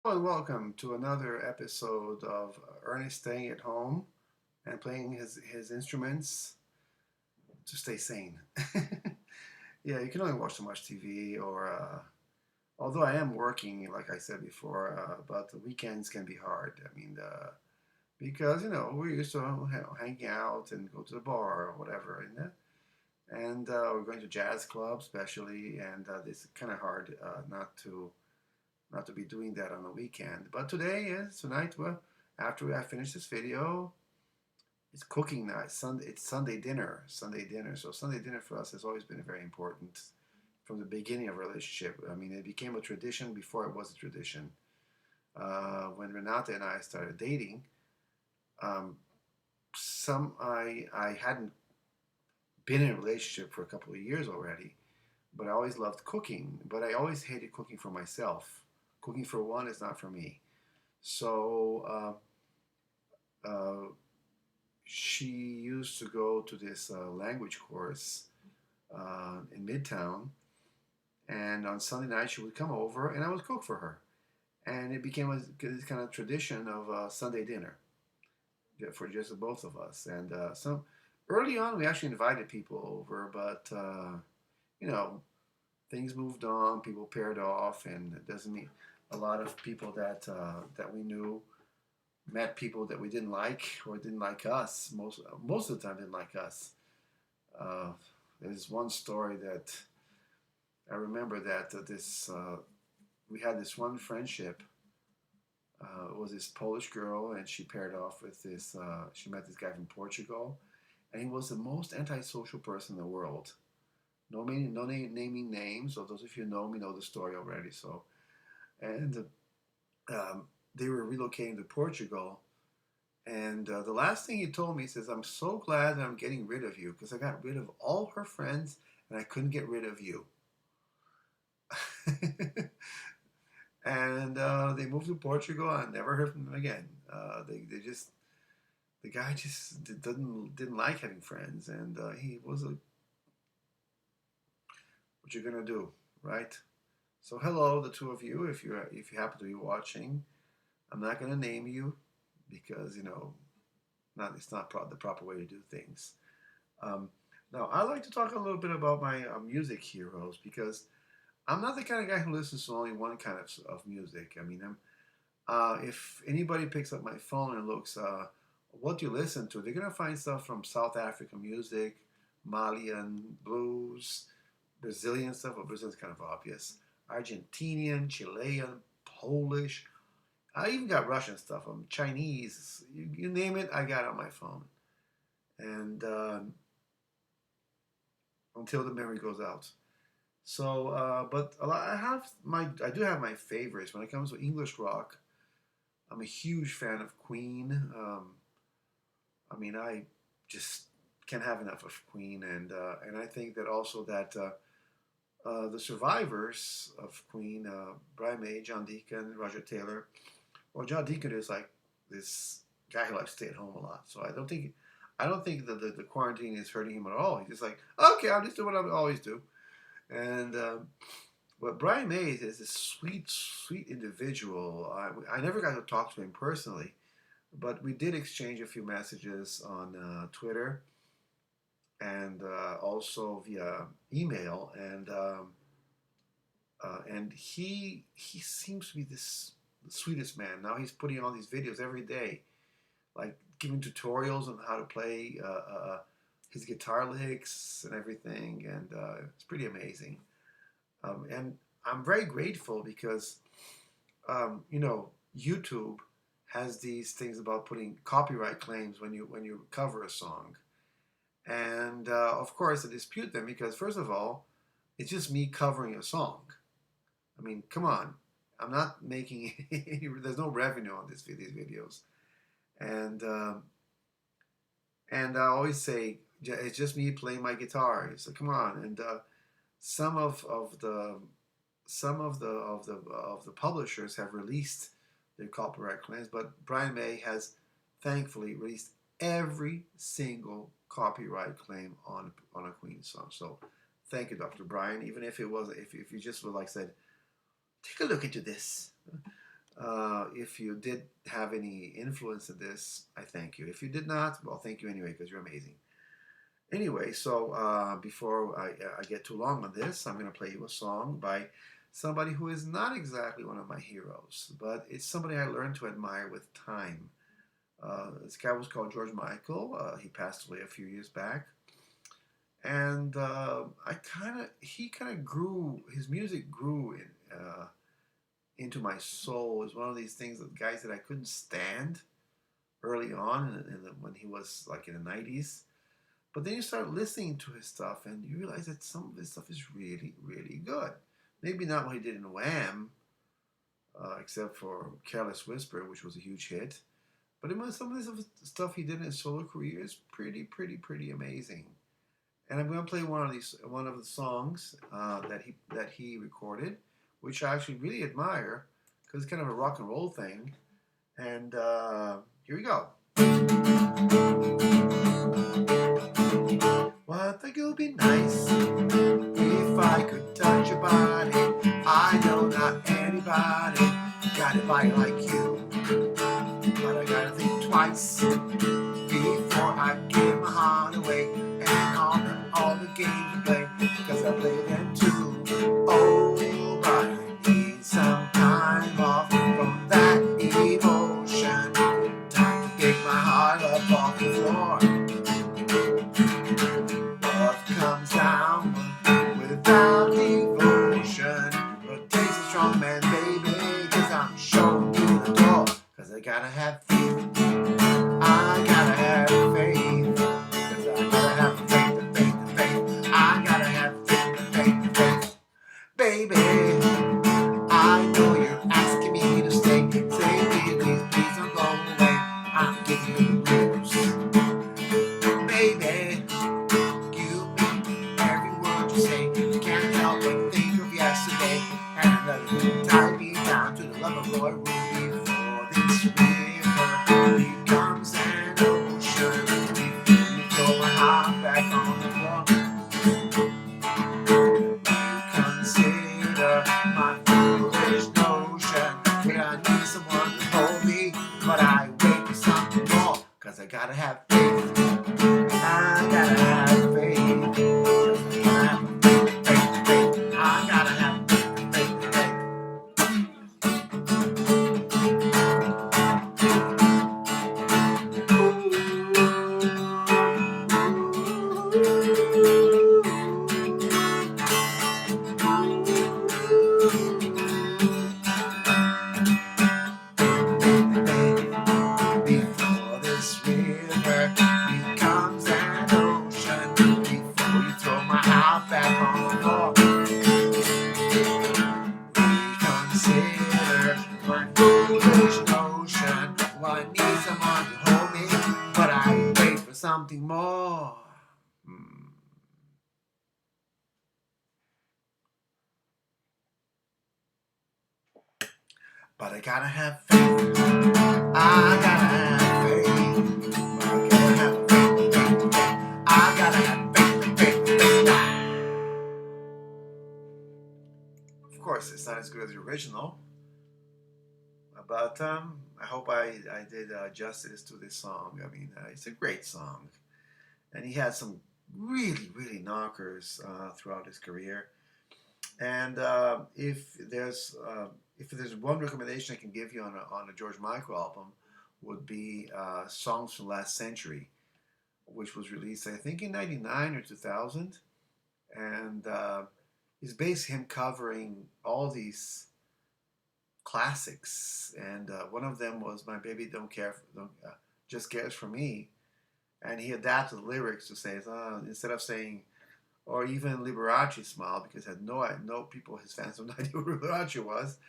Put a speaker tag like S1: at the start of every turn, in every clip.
S1: Hello and welcome to another episode of Ernest staying at home and playing his instruments to stay sane. Yeah, you can only watch so much TV, although I am working, like I said before, but the weekends can be hard. Because we're used to hanging out and go to the bar or whatever, and we're going to jazz clubs, especially, and it's kind of hard not to be doing that on the weekend. But tonight, well, after I finish this video, it's cooking night. It's Sunday dinner. Sunday dinner. So Sunday dinner for us has always been very important from the beginning of our relationship. I mean, it became a tradition before it was a tradition. When Renata and I started dating, um, I hadn't been in a relationship for a couple of years already, but I always loved cooking. But I always hated cooking for myself. Cooking for one is not for me. So she used to go to this language course in Midtown, and on Sunday night she would come over, and I would cook for her, and it became this kind of tradition of Sunday dinner for just the both of us. And some early on, we actually invited people over, but you know, things moved on, people paired off, and it doesn't mean a lot of people that we knew met people that we didn't like or didn't like us. Most of the time, didn't like us. Uh, there's one story that I remember that this we had this one friendship. It was this Polish girl, and she paired off with this. She met this guy from Portugal, and he was the most antisocial person in the world. No naming names. So those of you who know me know the story already. So and they were relocating to Portugal. And the last thing he told me, he says, "I'm so glad that I'm getting rid of you because I got rid of all her friends and I couldn't get rid of you." And they moved to Portugal. I never heard from them again. They just the guy just didn't like having friends, and he was a what you're gonna do, right? So hello, the two of you, if you happen to be watching. I'm not gonna name you because not it's not the proper way to do things. Um, Now, I like to talk a little bit about my music heroes because I'm not the kind of guy who listens to only one kind of music. I mean, if anybody picks up my phone and looks, what do you listen to? They're gonna find stuff from South African music, Malian blues, Brazilian stuff. Well, Brazilian's kind of obvious. Argentinian, Chilean, Polish. I even got Russian stuff. Chinese. You name it, I got it on my phone. And until the memory goes out. So, but I do have my favorites when it comes to English rock. I'm a huge fan of Queen. I mean, I just can't have enough of Queen, and I think that also that the survivors of Queen, Brian May, John Deacon, Roger Taylor. Well, John Deacon is like this guy who likes to stay at home a lot, so I don't think that the quarantine is hurting him at all. He's just like, okay, I'll just do what I always do. And but Brian May is a sweet, sweet individual. I never got to talk to him personally, but we did exchange a few messages on Twitter and also via email. And he seems to be the sweetest man. Now he's putting on these videos every day, like giving tutorials on how to play his guitar licks and everything, and it's pretty amazing. And I'm very grateful because YouTube has these things about putting copyright claims when you cover a song, and of course I dispute them because first of all, it's just me covering a song. I mean, come on, I'm not making there's no revenue on these videos, and and I always say it's just me playing my guitar. So come on, and some of the some of the publishers have released their copyright claims, but Brian May has thankfully released every single copyright claim on a Queen song. So thank you, Dr. Brian. Even if it was if you just would like said, take a look into this. If you did have any influence in this, I thank you. If you did not, well, thank you anyway because you're amazing. Anyway, so before I get too long on this, I'm going to play you a song by somebody who is not exactly one of my heroes, but it's somebody I learned to admire with time. This guy was called George Michael. He passed away a few years back, and he kind of grew. His music grew into my soul. It's one of these things that guys that I couldn't stand early on, when he was like in the '90s. But then you start listening to his stuff, and you realize that some of his stuff is really, really good. Maybe not what he did in Wham, except for Careless Whisper, which was a huge hit. But some of the stuff he did in his solo career is pretty, pretty, pretty amazing. And I'm going to play one of the songs that he recorded, which I actually really admire because it's kind of a rock and roll thing. And here we go. Well, I think it would be nice if I could touch your body. I know not anybody got a body like you, but I gotta think twice before I give my heart away. And all the games you play, because I play them too. Oh, but I need some time off from that emotion. Time to pick my heart up off the floor. Love comes down without devotion, but takes a strong man, baby, cause I'm showing you the door. Cause I gotta have faith, I gotta have faith, cause I gotta have faith, faith, faith. I gotta have faith, faith, faith. Baby, I know you're asking me to stay. Say please, please don't go away. I'm giving you the blues. Baby, you mean every word you say. You can't help but think of yesterday. And let you tie me down to the lover boy room before this river becomes an ocean. Before you throw my heart back on the floor. Consider my foolish notion. Yeah, I need someone to hold me, but I wait for something more. Cause I gotta have faith. I gotta have faith. I gotta have faith, faith, faith. I gotta have faith, faith, faith. Before this river becomes an ocean, before you throw my heart back on the floor, reconsider my foolish notion. Well, I need someone to hold me, but I wait for something more. Hmm. But I gotta have faith. I gotta have faith. I gotta have faith, faith, faith. I gotta have faith, faith, faith. Of course, it's not as good as the original, but I hope I did justice to this song. I mean, it's a great song, and he had some really, really knockers throughout his career. And if there's one recommendation I can give you on a George Michael album, would be Songs from Last Century, which was released I think in '99 or 2000, and it's basically him covering all these classics, and one of them was "My Baby Just Cares for Me," and he adapted the lyrics to say instead of saying or even Liberace smile because had no people his fans have no idea who Liberace was.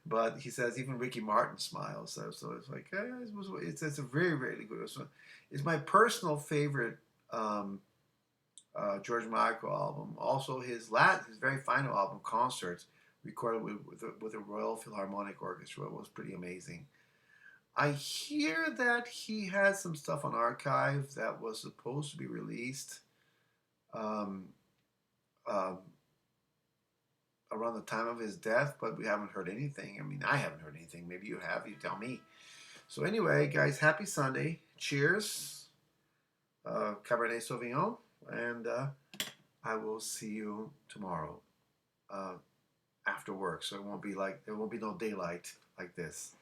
S1: But he says even Ricky Martin smiles. So it's like it's a very really good. It's my personal favorite George Michael album. Also his very final album, Concerts, recorded with a Royal Philharmonic Orchestra, was pretty amazing. I hear that he had some stuff on archive that was supposed to be released. Um, um, around the time of his death, but we haven't heard anything. I mean, I haven't heard anything. Maybe you have. You tell me. So anyway, guys, happy Sunday. Cheers. Cabernet Sauvignon. And I will see you tomorrow uh, after work. So it won't be like, there won't be no daylight like this.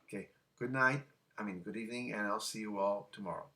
S1: Okay. Good night. I mean, good evening. And I'll see you all tomorrow.